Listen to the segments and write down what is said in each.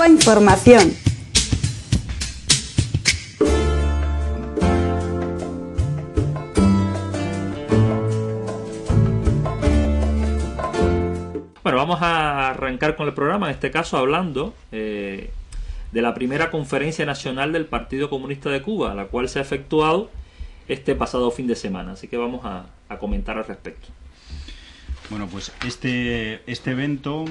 Cuba Información. Bueno, vamos a arrancar con el programa, en este caso hablando de la primera conferencia nacional del Partido Comunista de Cuba, la cual se ha efectuado este pasado fin de semana. Así que vamos a comentar al respecto. Bueno, pues este evento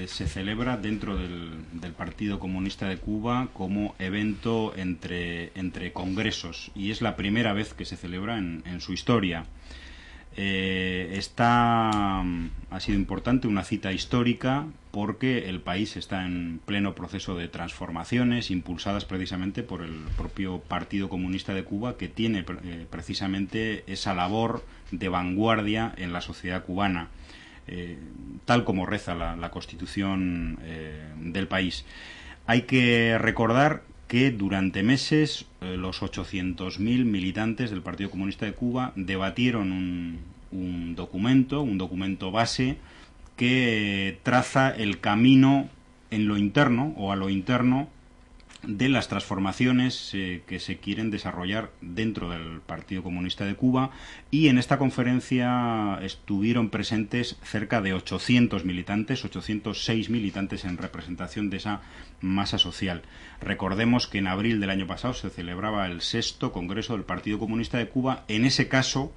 se celebra dentro del Partido Comunista de Cuba como evento entre congresos, y es la primera vez que se celebra en su historia. Ha sido importante, una cita histórica, porque el país está en pleno proceso de transformaciones impulsadas precisamente por el propio Partido Comunista de Cuba, que tiene precisamente esa labor de vanguardia en la sociedad cubana, tal como reza la Constitución del país. Hay que recordar que durante meses los 800.000 militantes del Partido Comunista de Cuba debatieron un documento base que traza el camino en lo interno o a lo interno de las transformaciones que se quieren desarrollar dentro del Partido Comunista de Cuba, y en esta conferencia estuvieron presentes cerca de 800 militantes, 806 militantes en representación de esa masa social. Recordemos que en abril del año pasado se celebraba el 6º Congreso del Partido Comunista de Cuba. En ese caso,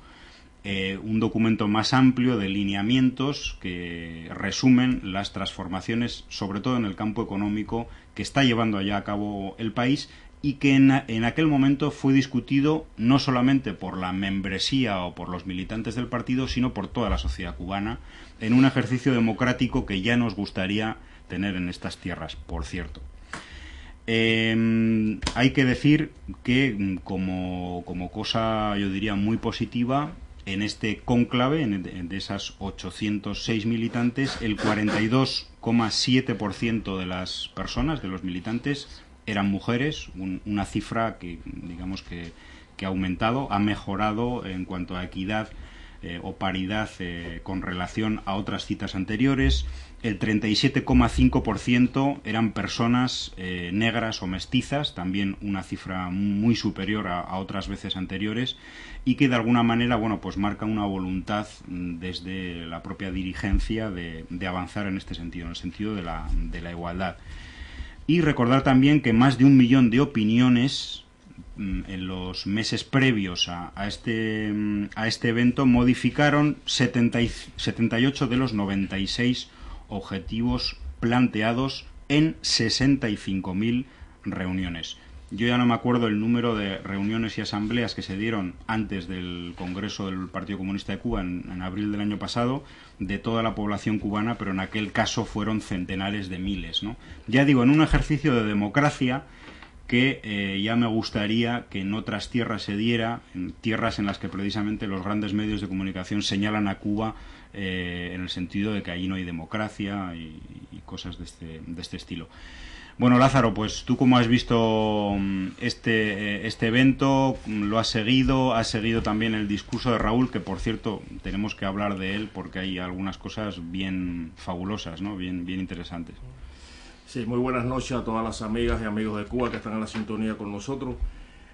un documento más amplio de lineamientos que resumen las transformaciones, sobre todo en el campo económico, que está llevando allá a cabo el país, y que en aquel momento fue discutido no solamente por la membresía o por los militantes del partido, sino por toda la sociedad cubana, en un ejercicio democrático que ya nos gustaría tener en estas tierras, por cierto. Hay que decir que como cosa, yo diría, muy positiva, en este cónclave, de esas 806 militantes, el 42,7% de las personas, de los militantes, eran mujeres, una cifra que, digamos, que ha aumentado, ha mejorado en cuanto a equidad o paridad con relación a otras citas anteriores. El 37,5% eran personas negras o mestizas, también una cifra muy superior a otras veces anteriores, y que de alguna manera, bueno, pues marca una voluntad desde la propia dirigencia de avanzar en este sentido, en el sentido de la igualdad. Y recordar también que más de 1 millón de opiniones en los meses previos a este evento modificaron 78 de los 96 objetivos planteados en 65.000 reuniones. Yo ya no me acuerdo el número de reuniones y asambleas que se dieron antes del Congreso del Partido Comunista de Cuba en abril del año pasado, de toda la población cubana, pero en aquel caso fueron centenares de miles, ¿no? Ya digo, en un ejercicio de democracia que ya me gustaría que en otras tierras se diera, en tierras en las que precisamente los grandes medios de comunicación señalan a Cuba en el sentido de que allí no hay democracia y cosas de este estilo. Bueno, Lázaro, pues tú, ¿cómo has visto este evento? ¿Lo has seguido también el discurso de Raúl, que por cierto tenemos que hablar de él porque hay algunas cosas bien fabulosas, ¿no? Bien interesantes. Sí, muy buenas noches a todas las amigas y amigos de Cuba que están en la sintonía con nosotros.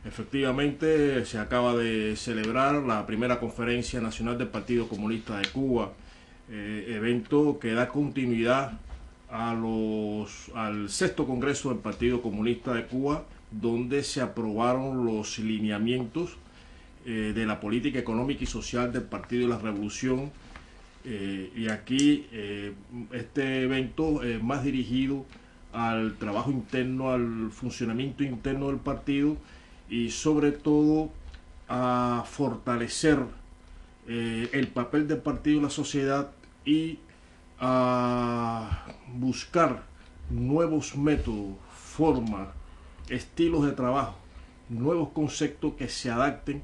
Efectivamente, se acaba de celebrar la primera conferencia nacional del Partido Comunista de Cuba, evento que da continuidad al 6º Congreso del Partido Comunista de Cuba, donde se aprobaron los lineamientos de la política económica y social del Partido de la Revolución. Y aquí este evento es más dirigido al trabajo interno, al funcionamiento interno del partido, y sobre todo a fortalecer el papel del partido en la sociedad y a buscar nuevos métodos, formas, estilos de trabajo, nuevos conceptos que se adapten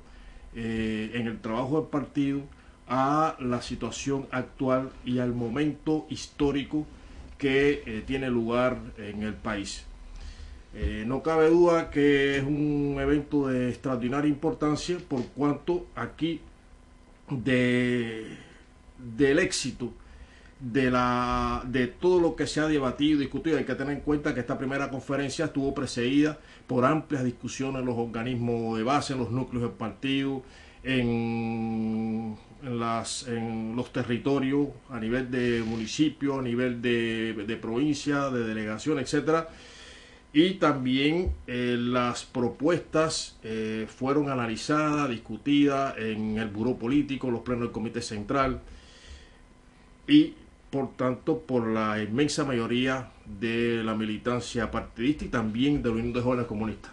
en el trabajo del partido a la situación actual y al momento histórico que tiene lugar en el país. No cabe duda que es un evento de extraordinaria importancia, por cuanto aquí del éxito de todo lo que se ha debatido y discutido. Hay que tener en cuenta que esta primera conferencia estuvo precedida por amplias discusiones en los organismos de base, en los núcleos del partido, en los territorios, a nivel de municipio, a nivel de provincia, de delegación, etcétera. Y también las propuestas fueron analizadas, discutidas en el buró político, los plenos del comité central y por tanto por la inmensa mayoría de la militancia partidista y también de la Unión de Jóvenes Comunistas.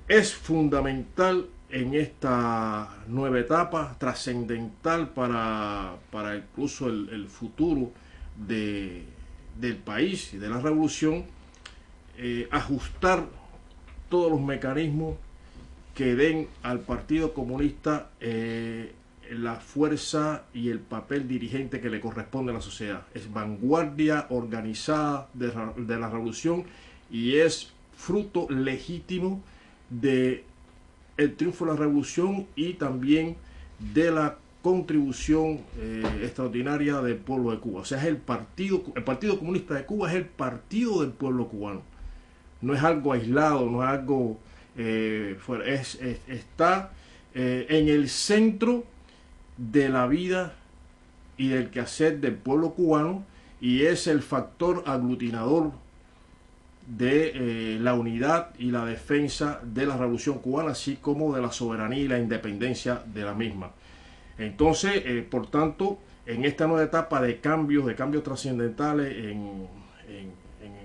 Es fundamental en esta nueva etapa, trascendental para incluso el futuro del país y de la revolución, ajustar todos los mecanismos que den al Partido Comunista la fuerza y el papel dirigente que le corresponde a la sociedad. Es vanguardia organizada de la revolución y es fruto legítimo de el triunfo de la revolución y también de la contribución extraordinaria del pueblo de Cuba. O sea, es el Partido Comunista de Cuba es el partido del pueblo cubano. No es algo aislado, no es algo fuera, está en el centro de la vida y del quehacer del pueblo cubano y es el factor aglutinador de la unidad y la defensa de la revolución cubana, así como de la soberanía y la independencia de la misma. Entonces, por tanto, en esta nueva etapa de cambios trascendentales en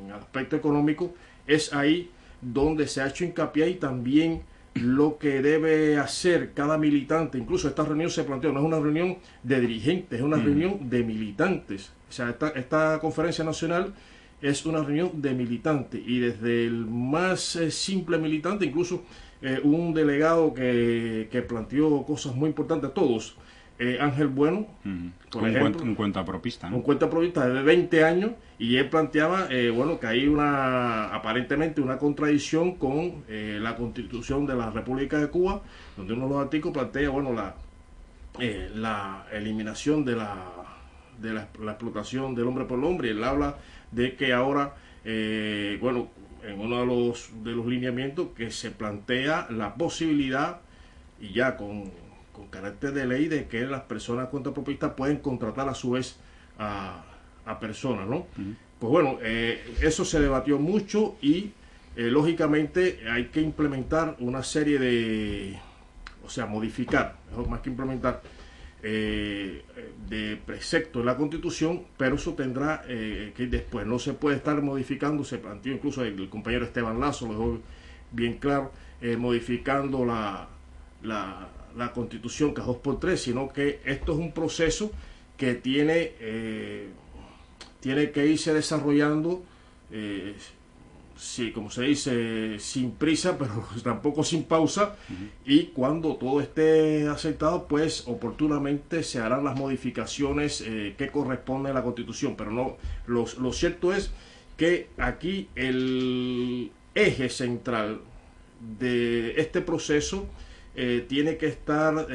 el aspecto económico, es ahí donde se ha hecho hincapié y también lo que debe hacer cada militante. Incluso esta reunión se planteó, no es una reunión de dirigentes, es una reunión de militantes. O sea, esta conferencia nacional es una reunión de militantes y desde el más simple militante, incluso un delegado que planteó cosas muy importantes a todos, Ángel Bueno, por ejemplo, un cuentapropista, ¿no? Un cuentapropista de 20 años, y él planteaba bueno, que hay aparentemente una contradicción con la Constitución de la República de Cuba, donde uno de los artículos plantea, bueno, la eliminación de la explotación del hombre por el hombre, y él habla de que ahora, bueno, en uno de los lineamientos que se plantea la posibilidad, y ya con carácter de ley, de que las personas cuentapropistas pueden contratar a su vez a personas, ¿no? Pues bueno, eso se debatió mucho y lógicamente hay que implementar una serie o sea, modificar, mejor más que implementar, de preceptos en la Constitución, pero eso tendrá que ir después. No se puede estar modificando, se planteó incluso el compañero Esteban Lazo, lo dejó bien claro, modificando la Constitución cada 2x3, sino que esto es un proceso que tiene que irse desarrollando, sí, como se dice, sin prisa, pero tampoco sin pausa, y cuando todo esté aceptado, pues oportunamente se harán las modificaciones que corresponden a la Constitución. Pero no, lo cierto es que aquí el eje central de este proceso tiene que estar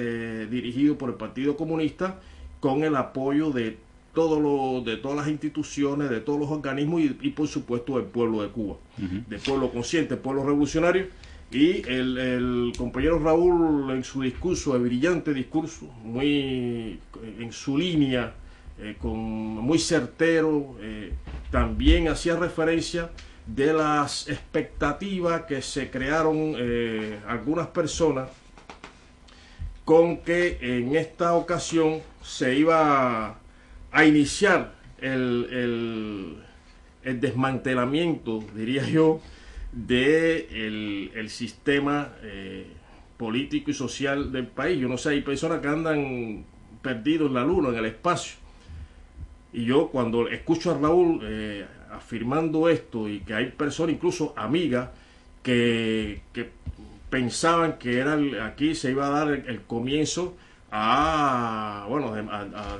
dirigido por el Partido Comunista con el apoyo de todas las instituciones, de todos los organismos y por supuesto del pueblo de Cuba, del pueblo consciente, del pueblo revolucionario. Y el compañero Raúl, en su discurso, el brillante discurso, muy en su línea, muy certero, también hacía referencia de las expectativas que se crearon algunas personas con que en esta ocasión se iba a iniciar el desmantelamiento, diría yo, de el sistema político y social del país. Yo no sé, hay personas que andan perdidos en la luna, en el espacio. Y yo cuando escucho a Raúl afirmando esto, y que hay personas, incluso amigas, que pensaban que aquí se iba a dar el comienzo a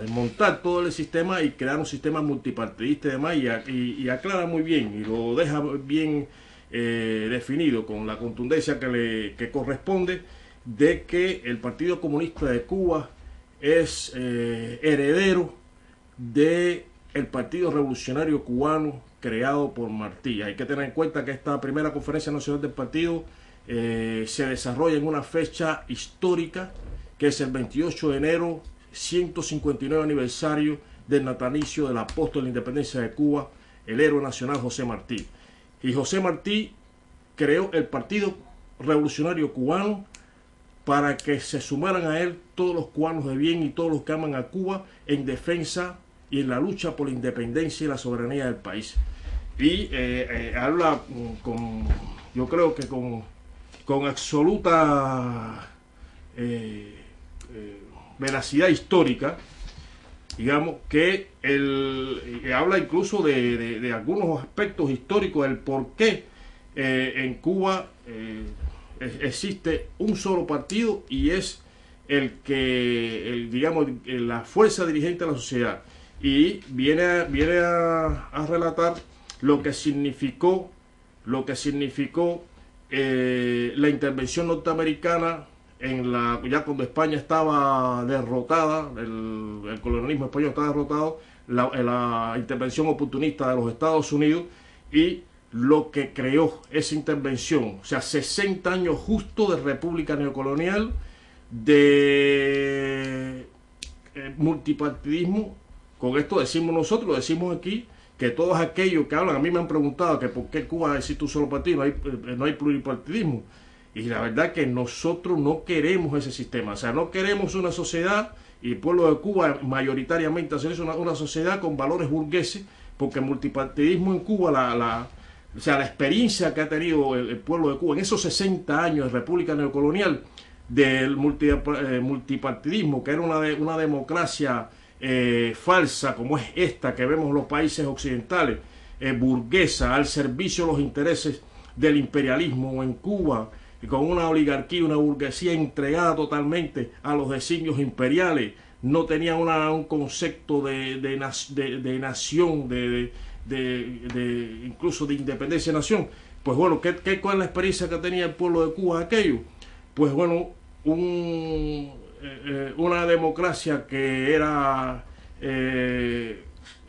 desmontar todo el sistema y crear un sistema multipartidista y demás, y aclara muy bien y lo deja bien definido con la contundencia que corresponde, de que el Partido Comunista de Cuba es heredero del Partido Revolucionario Cubano creado por Martí. Hay que tener en cuenta que esta primera conferencia nacional del partido se desarrolla en una fecha histórica, que es el 28 de enero, 159 aniversario del natalicio del apóstol de la independencia de Cuba, el héroe nacional José Martí. Y José Martí creó el Partido Revolucionario Cubano para que se sumaran a él todos los cubanos de bien y todos los que aman a Cuba en defensa y en la lucha por la independencia y la soberanía del país. Y habla yo creo que con absoluta veracidad histórica, digamos, que habla incluso de algunos aspectos históricos del por qué en Cuba existe un solo partido y es digamos, la fuerza dirigente de la sociedad. Y viene a relatar lo que significó la intervención norteamericana ya cuando España estaba derrotada, el colonialismo español estaba derrotado, la intervención oportunista de los Estados Unidos, y lo que creó esa intervención, o sea, 60 años justo de república neocolonial, de multipartidismo. Con esto decimos nosotros, decimos aquí, que todos aquellos que hablan, a mí me han preguntado que por qué Cuba existe un solo partido, no hay pluripartidismo. Y la verdad que nosotros no queremos ese sistema, o sea, no queremos una sociedad, y el pueblo de Cuba mayoritariamente hace una sociedad con valores burgueses, porque el multipartidismo en Cuba, o sea, la experiencia que ha tenido el pueblo de Cuba en esos 60 años de república neocolonial, del multipartidismo, que era una democracia falsa, como es esta que vemos en los países occidentales, burguesa, al servicio de los intereses del imperialismo en Cuba, con una oligarquía, una burguesía entregada totalmente a los designios imperiales, no tenía un concepto de nación, incluso de independencia de nación. Pues bueno, ¿cuál es la experiencia que tenía el pueblo de Cuba de aquello? Pues bueno, una democracia que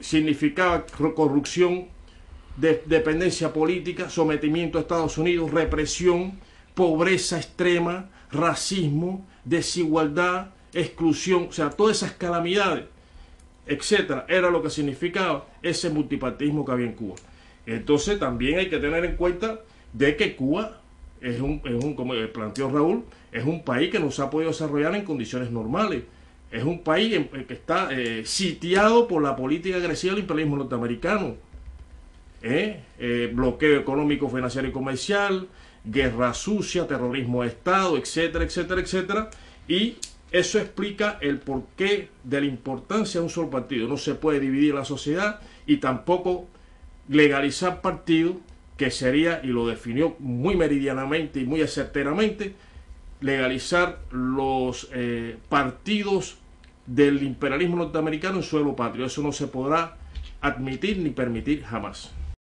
significaba corrupción, dependencia política, sometimiento a Estados Unidos, represión, pobreza extrema, racismo, desigualdad, exclusión, o sea, todas esas calamidades, etcétera, era lo que significaba ese multipartidismo que había en Cuba. Entonces también hay que tener en cuenta de que Cuba como planteó Raúl, es un país que no se ha podido desarrollar en condiciones normales. Es un país que está sitiado por la política agresiva del imperialismo norteamericano. Bloqueo económico, financiero y comercial, guerra sucia, terrorismo de Estado, etcétera, etcétera, etcétera. Y eso explica el porqué de la importancia de un solo partido. No se puede dividir la sociedad y tampoco legalizar partidos, que sería, y lo definió muy meridianamente y muy certeramente, legalizar los partidos del imperialismo norteamericano en suelo patrio. Eso no se podrá admitir ni permitir jamás.